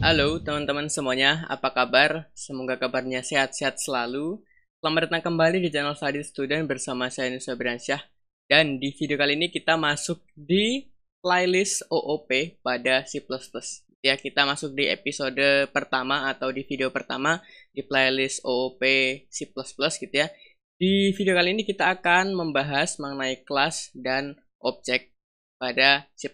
Halo teman-teman semuanya, apa kabar? Semoga kabarnya sehat-sehat selalu. Selamat datang kembali di channel Study Student bersama saya Nusa Bransyah. Dan di video kali ini kita masuk di playlist OOP pada C++. Ya, kita masuk di episode pertama atau di video pertama di playlist OOP C++ gitu ya. Di video kali ini kita akan membahas mengenai kelas dan objek pada C++.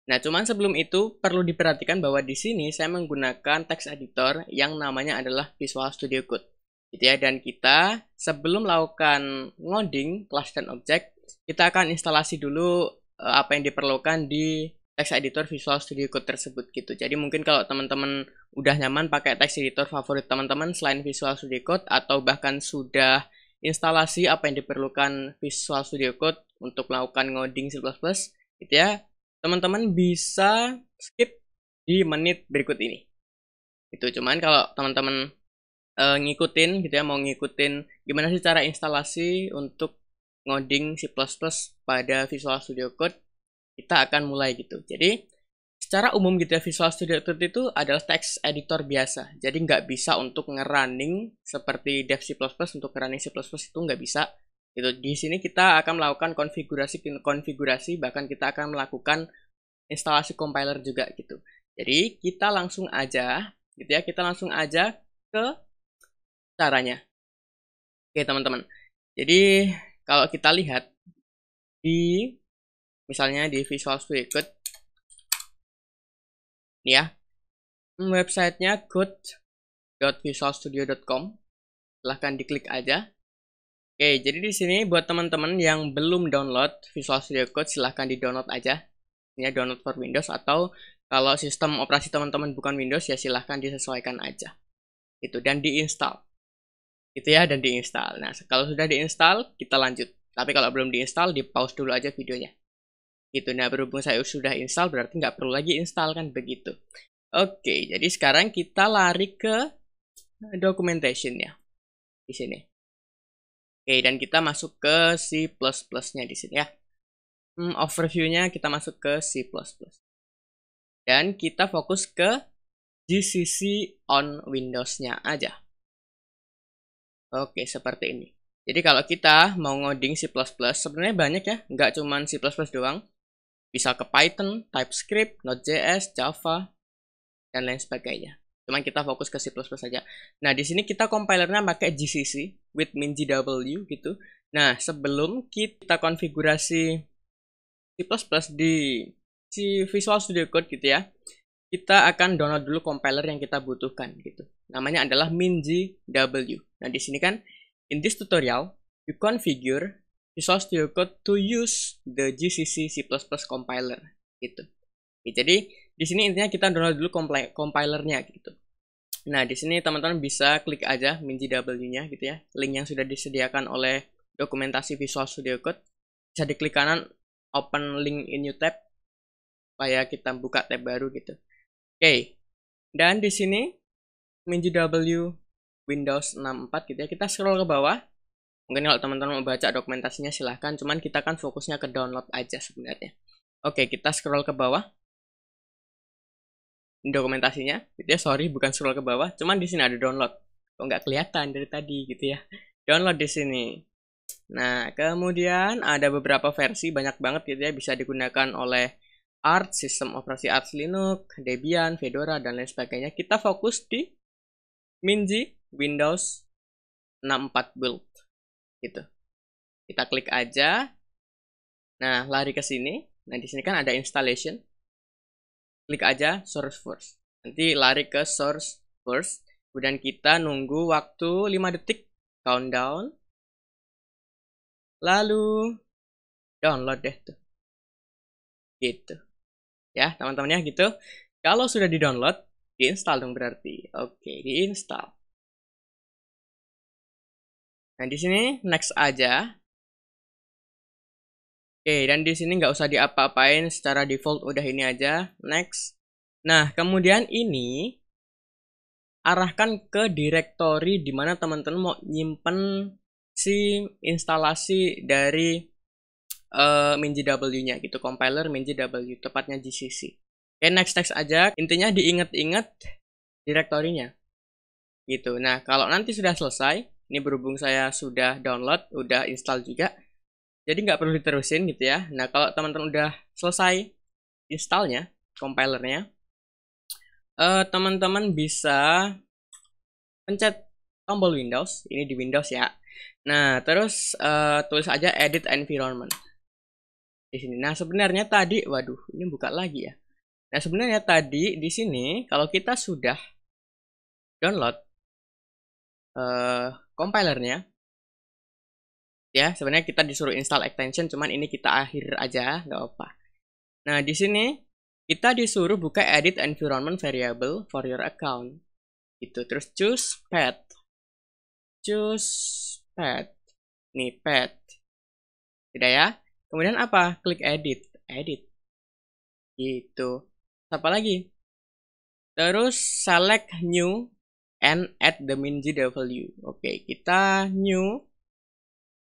Nah, cuman sebelum itu perlu diperhatikan bahwa di sini saya menggunakan text editor yang namanya adalah Visual Studio Code. Gitu ya, dan kita sebelum melakukan ngoding kelas dan objek, kita akan instalasi dulu apa yang diperlukan di text editor Visual Studio Code tersebut gitu. Jadi mungkin kalau teman-teman udah nyaman pakai text editor favorit teman-teman selain Visual Studio Code atau bahkan sudah instalasi apa yang diperlukan Visual Studio Code untuk melakukan ngoding C++, gitu ya, teman-teman bisa skip di menit berikut ini. Itu cuman kalau teman-teman ngikutin gitu ya, mau ngikutin gimana sih cara instalasi untuk ngoding C++ pada Visual Studio Code, kita akan mulai gitu. Jadi secara umum gitu ya, Visual Studio Code itu adalah text editor biasa. Jadi nggak bisa untuk ngerunning seperti Dev C++, untuk ngerunning C++ itu nggak bisa. Gitu. Di sini kita akan melakukan konfigurasi, bahkan kita akan melakukan instalasi compiler juga gitu. Jadi kita langsung aja gitu ya, kita langsung aja ke caranya. Oke teman-teman. Jadi kalau kita lihat di misalnya di Visual Studio Code nih ya, websitenya code.visualstudio.com. Silahkan diklik aja. Oke, jadi di sini buat teman-teman yang belum download Visual Studio Code, silahkan di-download aja. Ini ya, download for Windows, atau kalau sistem operasi teman-teman bukan Windows ya silahkan disesuaikan aja. Itu dan diinstal. Itu ya, dan diinstal. Nah, kalau sudah diinstal, kita lanjut. Tapi kalau belum diinstal, di-pause dulu aja videonya. Gitu. Nah, berhubung saya sudah install, berarti nggak perlu lagi install kan begitu. Oke, jadi sekarang kita lari ke documentation-nya. Di sini. Oke, dan kita masuk ke C++-nya di sini ya. Overview-nya kita masuk ke C++. Dan kita fokus ke GCC on Windows-nya aja. Oke, seperti ini. Jadi kalau kita mau ngoding C++, sebenarnya banyak ya. Nggak cuma C++ doang. Bisa ke Python, TypeScript, Node.js, Java, dan lain sebagainya. Cuman kita fokus ke C++ saja. Nah, di sini kita compilernya pakai GCC with min.gw gitu. Nah, sebelum kita konfigurasi C++ di Visual Studio Code gitu ya, kita akan download dulu compiler yang kita butuhkan gitu. Namanya adalah min.gw. Nah, di sini kan in this tutorial you configure Visual Studio Code to use the GCC C++ compiler gitu. Jadi di sini intinya kita download dulu compilernya gitu. Nah, di sini teman-teman bisa klik aja min.gw-nya gitu ya. Link yang sudah disediakan oleh dokumentasi Visual Studio Code. Bisa diklik kanan, open link in new tab supaya kita buka tab baru gitu. Oke. Dan di sini min.gw Windows 64 gitu ya. Kita scroll ke bawah. Mungkin kalau teman-teman mau baca dokumentasinya silahkan. Cuman kita kan fokusnya ke download aja sebenarnya. Oke, kita scroll ke bawah. Dokumentasinya gitu ya, sorry bukan scroll ke bawah, cuman di sini ada download, kok nggak kelihatan dari tadi gitu ya. Download di sini. Nah, kemudian ada beberapa versi, banyak banget gitu ya, bisa digunakan oleh Arch, sistem operasi Arch Linux, Debian, Fedora, dan lain sebagainya. Kita fokus di min.g Windows 64 build gitu. Kita klik aja. Nah, lari ke sini. Nah, di sini kan ada installation. Klik aja source first. Nanti lari ke source first. Kemudian kita nunggu waktu 5 detik. Countdown. Lalu download deh tuh. Gitu. Ya teman-teman ya gitu. Kalau sudah di download, diinstal dong berarti. Oke, diinstal. Nah di sini next aja. Oke, dan di sini nggak usah diapa-apain, secara default udah ini aja, next. Nah, kemudian ini arahkan ke directory di mana teman-teman mau nyimpen si instalasi dari min.gw-nya gitu, compiler min.gw, tepatnya GCC. Oke, next aja. Intinya diingat-ingat direktorinya. Gitu. Nah, kalau nanti sudah selesai, ini berhubung saya sudah download, udah install juga, jadi nggak perlu diterusin gitu ya. Nah, kalau teman-teman udah selesai installnya, compilernya, teman-teman bisa pencet tombol Windows, ini di Windows ya. Nah, terus tulis aja edit environment di sini. Nah, sebenarnya tadi, waduh, ini buka lagi ya. Nah, sebenarnya tadi di sini kalau kita sudah download compilernya, ya sebenarnya kita disuruh install extension, cuman ini kita akhir aja, nggak apa. Nah, di sini kita disuruh buka edit environment variable for your account. Gitu. Terus choose path. Nih, path. Tidak ya? Kemudian apa? Klik edit. Gitu. Apa lagi? Terus select new and add the minjw. Oke, kita new.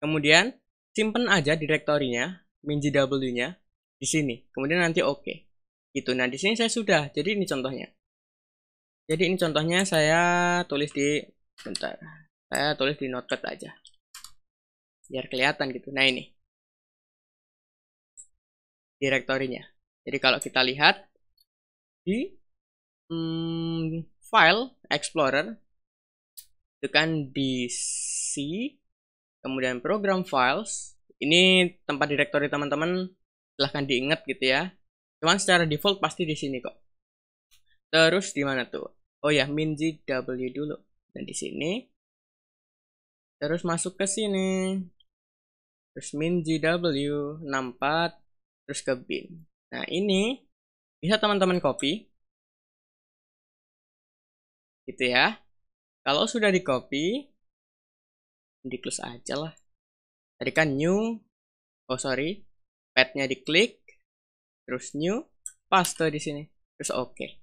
Kemudian simpen aja direktorinya, minjw-nya di sini. Kemudian nanti oke. Gitu. Nah, di sini saya sudah. Jadi ini contohnya. Saya tulis di bentar. Saya tulis di notepad aja. Biar kelihatan gitu. Nah, ini direktorinya. Jadi kalau kita lihat di file explorer itu kan di C, kemudian program files, ini tempat direktori teman-teman, silahkan diingat gitu ya. Cuman secara default pasti di sini kok. Terus di mana tuh? Oh ya, minjw dulu. Dan di sini. Terus masuk ke sini. Terus minjw 64, terus ke bin. Nah, ini bisa teman-teman copy. Gitu ya. Kalau sudah di copy, di close aja lah. Tadi kan new, path-nya diklik, terus new, paste di sini, terus oke.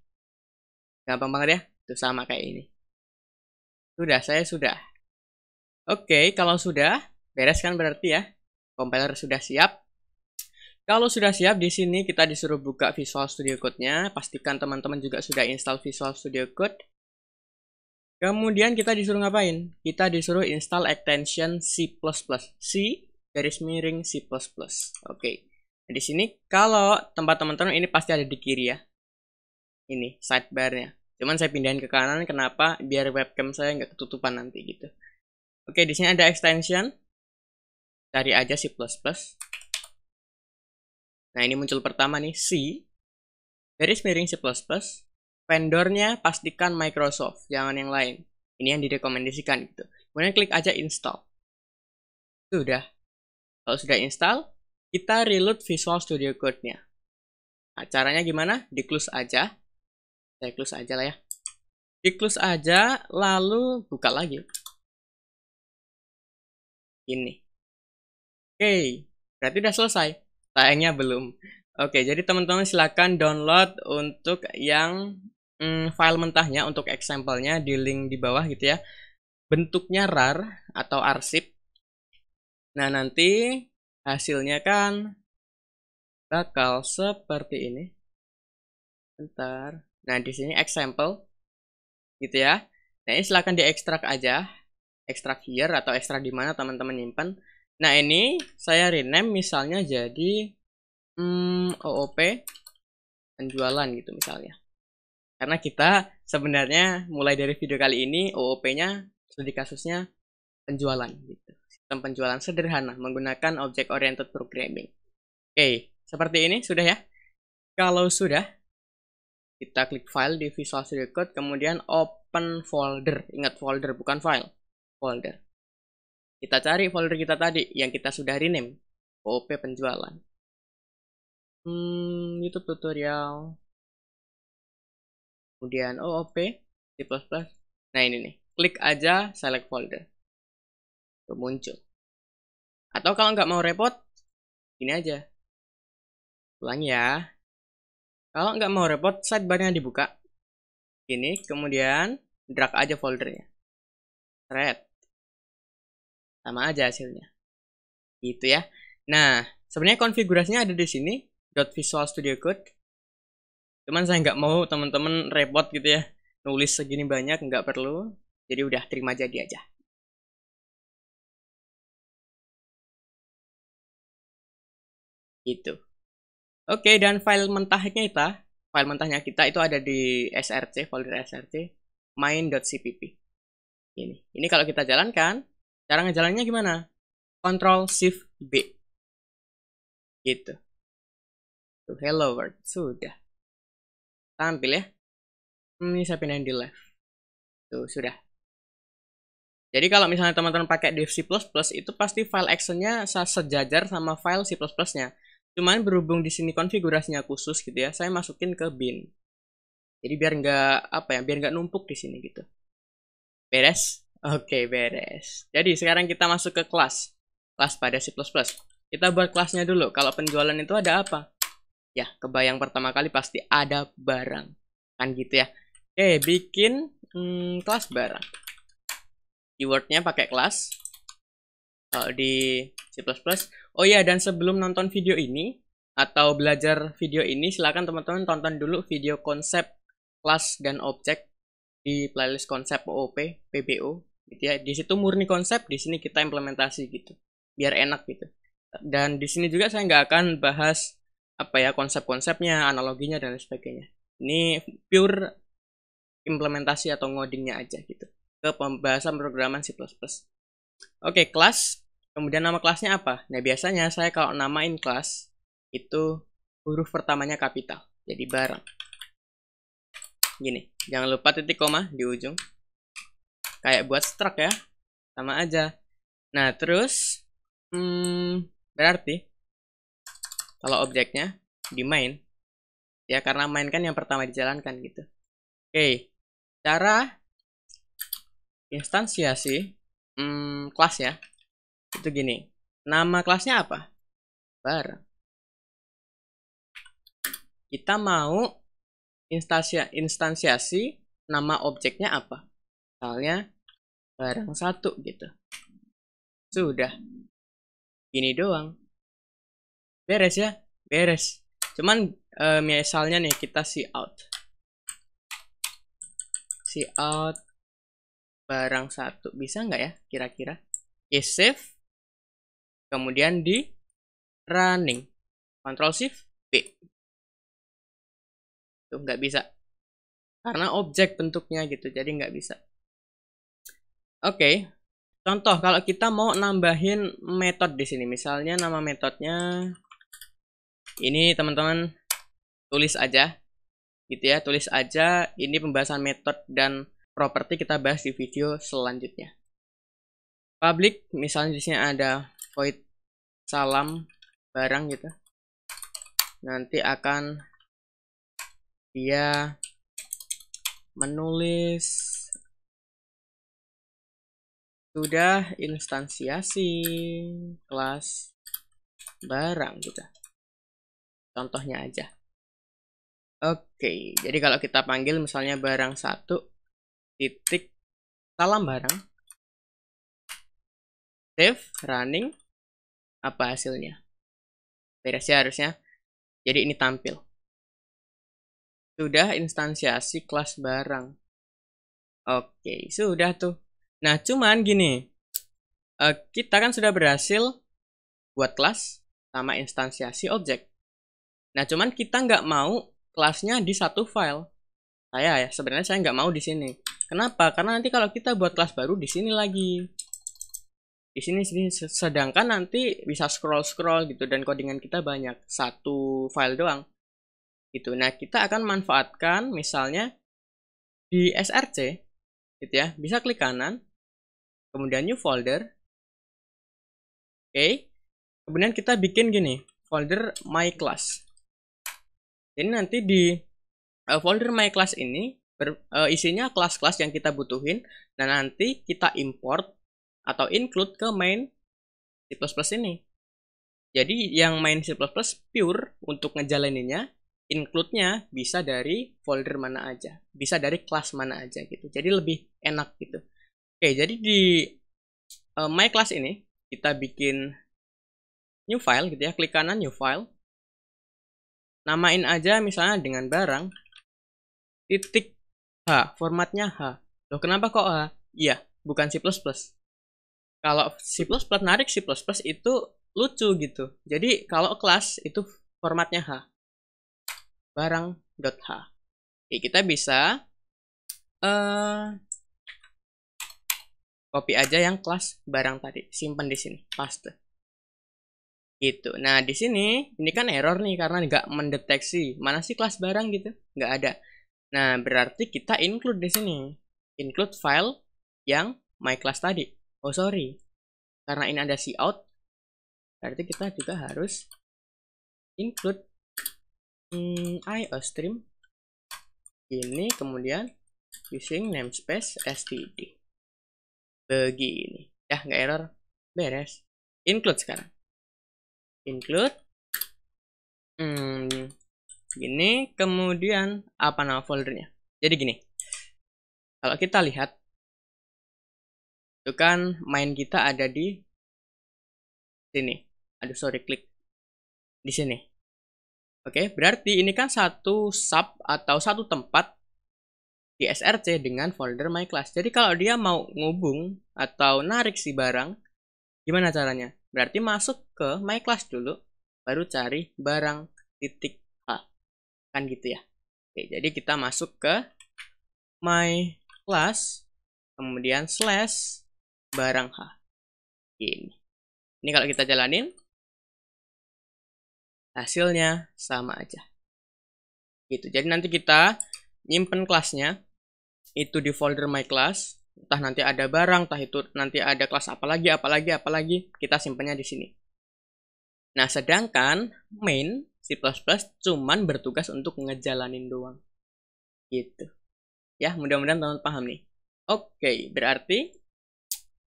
Gampang banget ya, itu sama kayak ini. Saya sudah. Oke, kalau sudah, beres kan berarti ya, compiler sudah siap. Kalau sudah siap, di sini kita disuruh buka Visual Studio Code-nya. Pastikan teman-teman juga sudah install Visual Studio Code. Kemudian kita disuruh ngapain? Kita disuruh install extension C++. C_C++. Oke. Nah, di sini kalau tempat teman-teman ini pasti ada di kiri ya. Ini sidebar-nya. Cuman saya pindahin ke kanan, kenapa? Biar webcam saya nggak ketutupan nanti gitu. Oke, di sini ada extension. Cari aja C++. Nah, ini muncul pertama nih, C. C++. Vendornya pastikan Microsoft, jangan yang lain. Ini yang direkomendasikan gitu. Kemudian klik aja install. Sudah. Kalau sudah install, kita reload Visual Studio Code-nya. Nah, caranya gimana? Di close aja. Saya close aja lah ya. Di close aja, lalu buka lagi. Ini. Oke, berarti udah selesai. Sayangnya belum. Oke, jadi teman-teman silakan download untuk yang file mentahnya, untuk example-nya di link di bawah gitu ya. Bentuknya RAR atau arsip. Nah, nanti hasilnya kan bakal seperti ini. Bentar. Nah, di sini example gitu ya. Nah, ini silakan diekstrak aja. Ekstrak here atau ekstrak di mana teman-teman nyimpan. Nah, ini saya rename misalnya jadi OOP penjualan gitu misalnya. Karena kita sebenarnya mulai dari video kali ini OOP-nya studi kasusnya penjualan gitu. Sistem penjualan sederhana menggunakan object oriented programming. Oke, seperti ini sudah ya. Kalau sudah, kita klik file di Visual Studio Code, kemudian open folder. Ingat folder bukan file, folder. Kita cari folder kita tadi yang kita sudah rename, OOP penjualan. YouTube tutorial. Kemudian OOP, C++. Nah, ini nih. Klik aja select folder. Tuh, muncul. Atau kalau nggak mau repot, ini aja. Ulangi ya. Kalau nggak mau repot, sidebar-nya dibuka. Ini, kemudian drag aja foldernya. Thread. Sama aja hasilnya. Gitu ya. Nah, sebenarnya konfigurasinya ada di sini. .visual studio code. Cuman saya nggak mau teman-teman repot gitu ya. Nulis segini banyak, nggak perlu. Jadi udah terima jadi aja. Gitu. Oke, dan file mentahnya kita itu ada di src, folder src, main.cpp. Ini kalau kita jalankan, cara ngejalannya gimana? Ctrl Shift B. Gitu. Tuh, hello world. Sudah. Tampil ya. Ini saya pindahin di left. Tuh, sudah. Jadi kalau misalnya teman-teman pakai div C++, itu pasti file actionnya sejajar sama file C++-nya. Cuman berhubung di sini konfigurasinya khusus gitu ya, saya masukin ke bin. Jadi biar nggak numpuk di sini gitu. Beres? Oke, beres. Jadi sekarang kita masuk ke kelas pada C++. Kita buat kelasnya dulu. Kalau penjualan itu ada apa? Ya, kebayang pertama kali pasti ada barang. Kan gitu ya. Oke, bikin kelas barang. Keywordnya pakai kelas. Kalau di C++. Oh iya, dan sebelum nonton video ini atau belajar video ini, silakan teman-teman tonton dulu video konsep kelas dan objek di playlist konsep OOP, PBO gitu ya. Di situ murni konsep, di sini kita implementasi gitu. Biar enak gitu. Dan di sini juga saya nggak akan bahas konsep-konsepnya, analoginya dan sebagainya. Ini pure implementasi atau ngodingnya aja gitu. Ke pembahasan programan C++. Oke, kelas. Kemudian nama kelasnya apa? Nah, biasanya saya kalau namain kelas itu huruf pertamanya kapital. Jadi barang. Gini, jangan lupa titik koma di ujung. Kayak buat struct ya. Sama aja. Nah, terus berarti kalau objeknya di main ya, karena main kan yang pertama dijalankan gitu. Oke, cara instansiasi kelas ya itu gini. Nama kelasnya apa? Barang. Kita mau instansiasi nama objeknya apa? Misalnya barang 1 gitu. Sudah. Gini doang. Beres ya? Beres. Cuman misalnya nih kita cout barang 1 bisa nggak ya kira-kira? Save, kemudian di running, Ctrl Shift B. Tuh nggak bisa karena objek bentuknya gitu, jadi nggak bisa. Oke, contoh kalau kita mau nambahin metode di sini, misalnya nama metodenya ini, teman-teman tulis aja gitu ya, tulis aja. Ini pembahasan metode dan properti kita bahas di video selanjutnya. Public, misalnya di sini ada void salam barang gitu. Nanti akan dia menulis sudah instansiasi kelas barang gitu. Contohnya aja. Oke, jadi kalau kita panggil misalnya barang 1 titik salam barang, save, running, apa hasilnya? Beres ya harusnya. Jadi ini tampil. Sudah instansiasi kelas barang. Oke, sudah tuh. Nah, cuman gini. Kita kan sudah berhasil buat kelas sama instansiasi objek. Nah, cuman kita nggak mau kelasnya di satu file. Sebenarnya saya nggak mau di sini. Kenapa? Karena nanti kalau kita buat kelas baru di sini lagi. Di sini, sedangkan nanti bisa scroll gitu dan codingan kita banyak, satu file doang gitu. Nah, kita akan manfaatkan misalnya di src gitu ya, bisa klik kanan kemudian new folder. Oke, kemudian kita bikin gini, folder my class. Jadi nanti di folder my class ini isinya kelas-kelas yang kita butuhin, dan nanti kita import atau include ke main C++ ini. Jadi yang main C++ pure untuk ngejalaninnya, include-nya bisa dari folder mana aja, bisa dari kelas mana aja gitu. Jadi lebih enak gitu. Oke, jadi di my class ini kita bikin new file gitu ya, klik kanan new file. namain aja misalnya dengan barang titik H, formatnya H. Loh, kenapa kok H? Iya, bukan C++. Kalau C++ narik C++ itu lucu gitu. Jadi kalau kelas itu formatnya H, barang.h. Oke, kita bisa copy aja yang kelas barang tadi, simpan di sini, paste. Gitu. Nah, di sini ini kan error nih karena nggak mendeteksi mana sih kelas barang gitu, nggak ada. Nah, berarti kita include di sini, include file yang my class tadi. Oh sorry, karena ini ada cout, berarti kita juga harus include iostream ini, kemudian using namespace std. Begini, ya nggak error, beres. Include sekarang. Include gini, kemudian apa nama foldernya. Jadi gini, kalau kita lihat itu kan main kita ada di sini. Aduh sorry, klik di sini. Oke, berarti ini kan satu sub atau satu tempat di src dengan folder my class. Jadi kalau dia mau ngubung atau narik si barang, gimana caranya? Berarti masuk ke my class dulu, baru cari barang titik H. Kan gitu ya. Oke, jadi kita masuk ke my class, kemudian slash barang H. Ini kalau kita jalanin, hasilnya sama aja. Gitu. Jadi nanti kita nyimpen kelasnya itu di folder my class. Entah nanti ada barang, entah itu nanti ada kelas apalagi, kita simpannya di sini. Nah, sedangkan main C++ cuman bertugas untuk ngejalanin doang. Gitu. Ya, mudah-mudahan teman-teman paham nih. Oke, berarti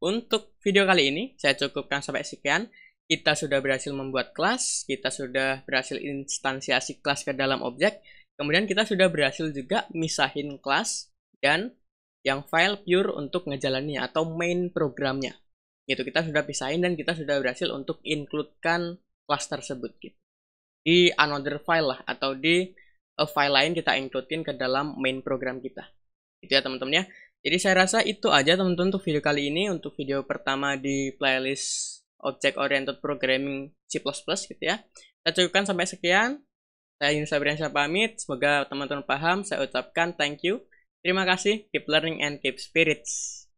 untuk video kali ini saya cukupkan sampai sekian. Kita sudah berhasil membuat kelas, kita sudah berhasil instansiasi kelas ke dalam objek, kemudian kita sudah berhasil juga misahin kelas dan yang file pure untuk ngejalaninnya atau main programnya. Gitu, kita sudah pisahin dan kita sudah berhasil untuk include-kan kelas tersebut gitu. Di another file lah, atau di file lain kita include-in ke dalam main program kita. Itu ya teman-teman ya. Jadi saya rasa itu aja teman-teman untuk video kali ini, untuk video pertama di playlist Object Oriented Programming C++ gitu ya. Saya cukupkan sampai sekian. Saya Yunus Sabriansyah pamit. Semoga teman-teman paham. Saya ucapkan thank you. Terima kasih. Keep learning and keep spirits.